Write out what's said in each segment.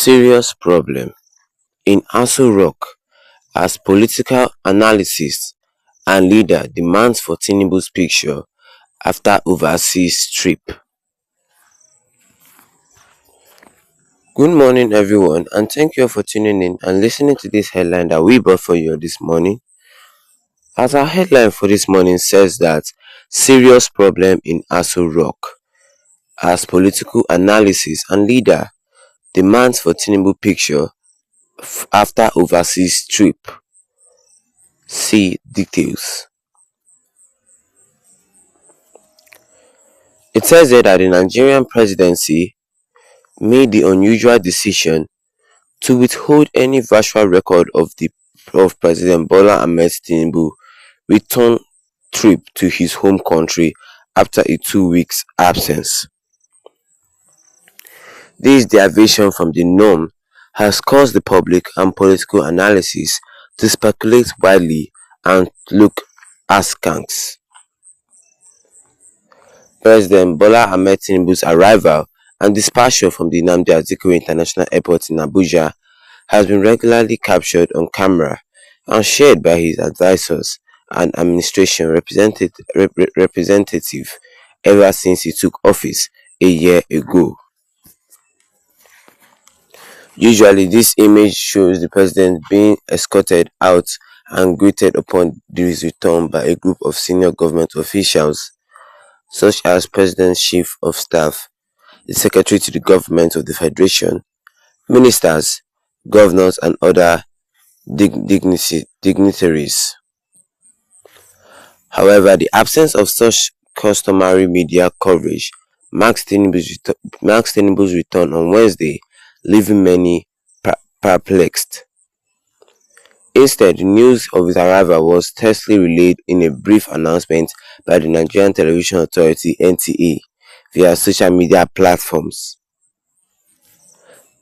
Serious problem in Aso Rock as political analysis and leader demands for Tinubu's picture after overseas trip. Good morning, everyone, and thank you for tuning in and listening to this headline that we brought for you this morning. As our headline for this morning says that serious problem in Aso Rock as political analysis and leader demands for Tinubu picture after overseas trip. See details. It says here that the Nigerian presidency made the unusual decision to withhold any virtual record of President Bola Ahmed Tinubu return trip to his home country after a 2 weeks absence. This deviation from the norm has caused the public and political analysis to speculate widely and look askance. President Bola Ahmed Tinubu's arrival and dispatch from the Nnamdi Azikiwe International Airport in Abuja has been regularly captured on camera and shared by his advisors and administration representative ever since he took office a year ago. Usually, this image shows the president being escorted out and greeted upon his return by a group of senior government officials, such as President's Chief of Staff, the Secretary to the Government of the Federation, ministers, governors, and other dignitaries. However, the absence of such customary media coverage marks Tinubu's return on Wednesday, leaving many perplexed. Instead, the news of his arrival was tersely relayed in a brief announcement by the Nigerian Television Authority (NTA) via social media platforms.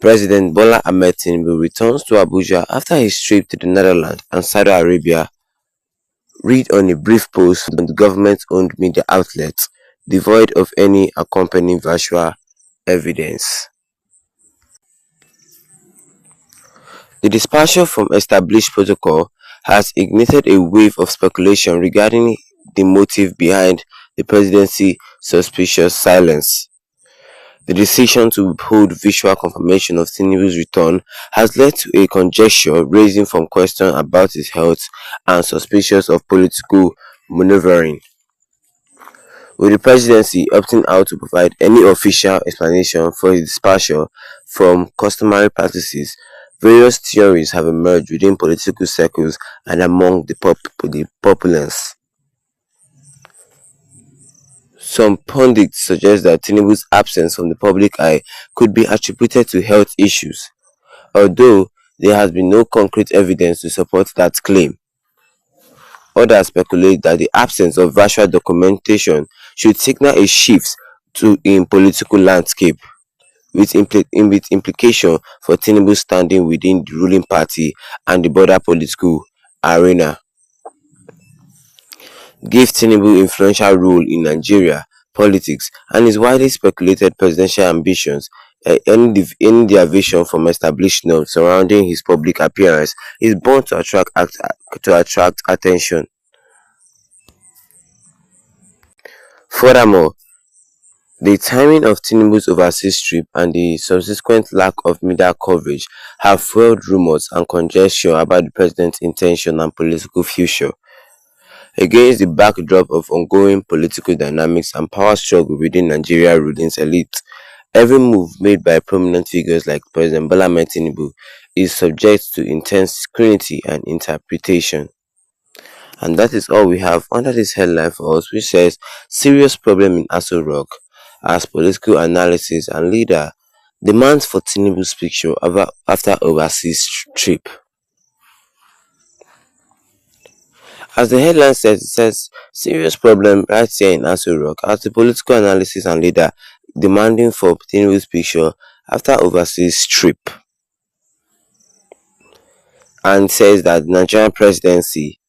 President Bola Ahmed Tinubu returns to Abuja after his trip to the Netherlands and Saudi Arabia. Read on a brief post on the government-owned media outlet, devoid of any accompanying visual evidence. The departure from established protocol has ignited a wave of speculation regarding the motive behind the presidency's suspicious silence. The decision to withhold visual confirmation of Tinubu's return has led to a conjecture raising from questions about his health and suspicions of political maneuvering. With the presidency opting out to provide any official explanation for his departure from customary practices, various theories have emerged within political circles and among the populace. Some pundits suggest that Tinubu's absence from the public eye could be attributed to health issues, although there has been no concrete evidence to support that claim. Others speculate that the absence of virtual documentation should signal a shift in political landscape, with implication for Tinubu's standing within the ruling party and the broader political arena. Give Tinubu influential role in Nigeria politics and his widely speculated presidential ambitions, any deviation from established norms surrounding his public appearance is bound to attract attention. Furthermore, the timing of Tinubu's overseas trip and the subsequent lack of media coverage have fueled rumors and conjecture about the president's intention and political future. Against the backdrop of ongoing political dynamics and power struggle within Nigeria's ruling elite, every move made by prominent figures like President Bola Ahmed Tinubu is subject to intense scrutiny and interpretation. And that is all we have under this headline for us, which says serious problem in Aso Rock as political analysis and leader demands for Tinubu's picture after overseas trip. As the headline says, it says serious problem right here in Aso Rock as the political analysis and leader demanding for Tinubu's picture after overseas trip. And says that the Nigerian presidency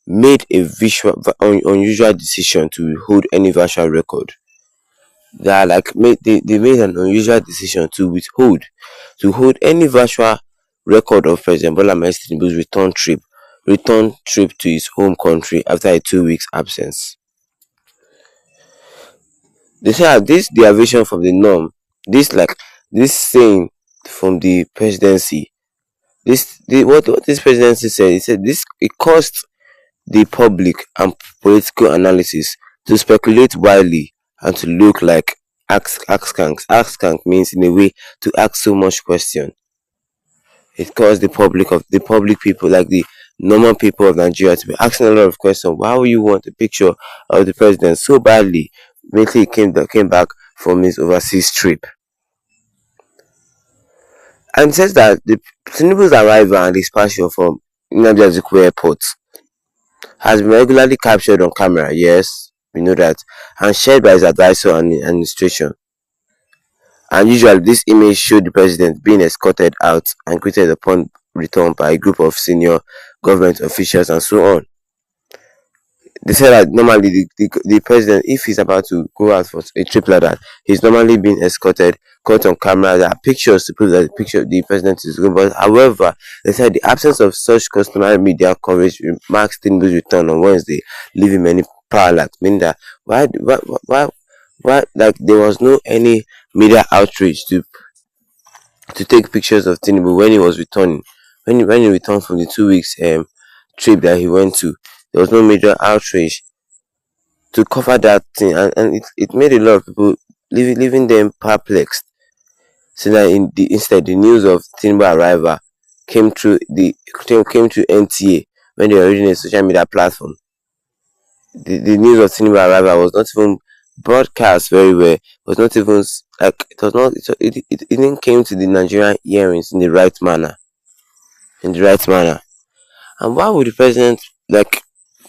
made a unusual decision to hold any virtual record. that like they made an unusual decision to hold any virtual record of President Bola Ahmed Tinubu's return trip to his home country after a 2 weeks absence. They say that this deviation from the norm, this like this saying from the presidency, what this presidency said, he said this it caused the public and political analysis to speculate wildly and to look like ask skank means in a way to ask so much question. It caused the public people like the normal people of Nigeria to be asking a lot of questions. Why would you want a picture of the president so badly? Immediately he came back from his overseas trip. And says that the Tinubu's arrival and departure from Nnamdi Azikiwe Airport has been regularly captured on camera. Yes, we know that, and shared by his advisor and administration. And usually, this image showed the president being escorted out and greeted upon return by a group of senior government officials and so on. They said that normally the president, if he's about to go out for a trip like that, he's normally being escorted, caught on camera. There are pictures to prove that the president is going. But however, they said the absence of such customary media coverage marks Tinubu's return on Wednesday, leaving many parallax. Meaning that why like there was no any media outreach to take pictures of Tinubu when he was returning, when he returned from the 2 weeks trip that he went to. There was no major outreach to cover that thing, and it made a lot of people leaving them perplexed. So that instead the news of Tinubu arrival came through NTA when they were reading a social media platform. The news of Tinubu arrival was not even broadcast very well. It was not even like it was not. It didn't came to the Nigerian hearings in the right manner. In the right manner. And why would the president like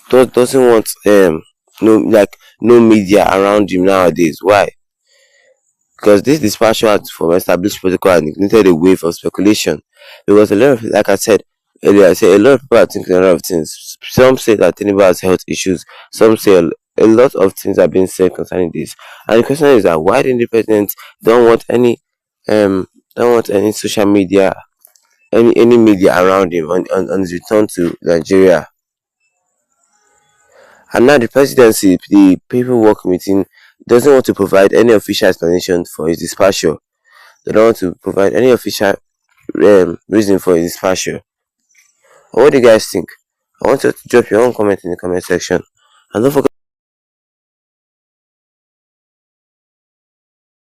doesn't want no media around him nowadays? Why? Because this departure from established protocol had ignited a wave of speculation. Because a lot of, like I said earlier, I said a lot of people are thinking a lot of things. Some say that Tinubu has health issues. Some say a lot of things are being said concerning this. And the question is that why didn't the president don't want any don't want any social media any media around him on his return to Nigeria? And now the presidency, the people working with him, doesn't want to provide any official explanation for his departure. They don't want to provide any official reason for his departure. What do you guys think? I want you to drop your own comment in the comment section. And don't forget